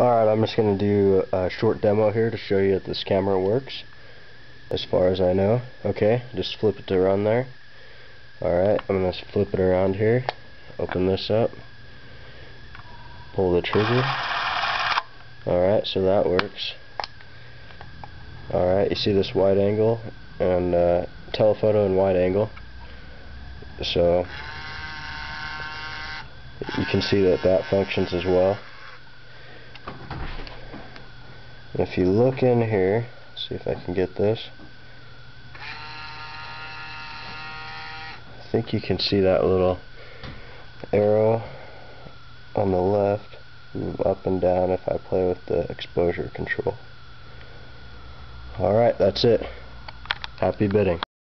Alright, I'm just going to do a short demo here to show you that this camera works, as far as I know. Okay, just flip it around there. Alright, I'm going to flip it around here, open this up, pull the trigger. Alright, so that works. Alright, you see this wide angle and telephoto and wide angle. So you can see that that functions as well. And if you look in here, see if I can get this. I think you can see that little arrow on the left move up and down if I play with the exposure control. Alright, that's it. Happy bidding.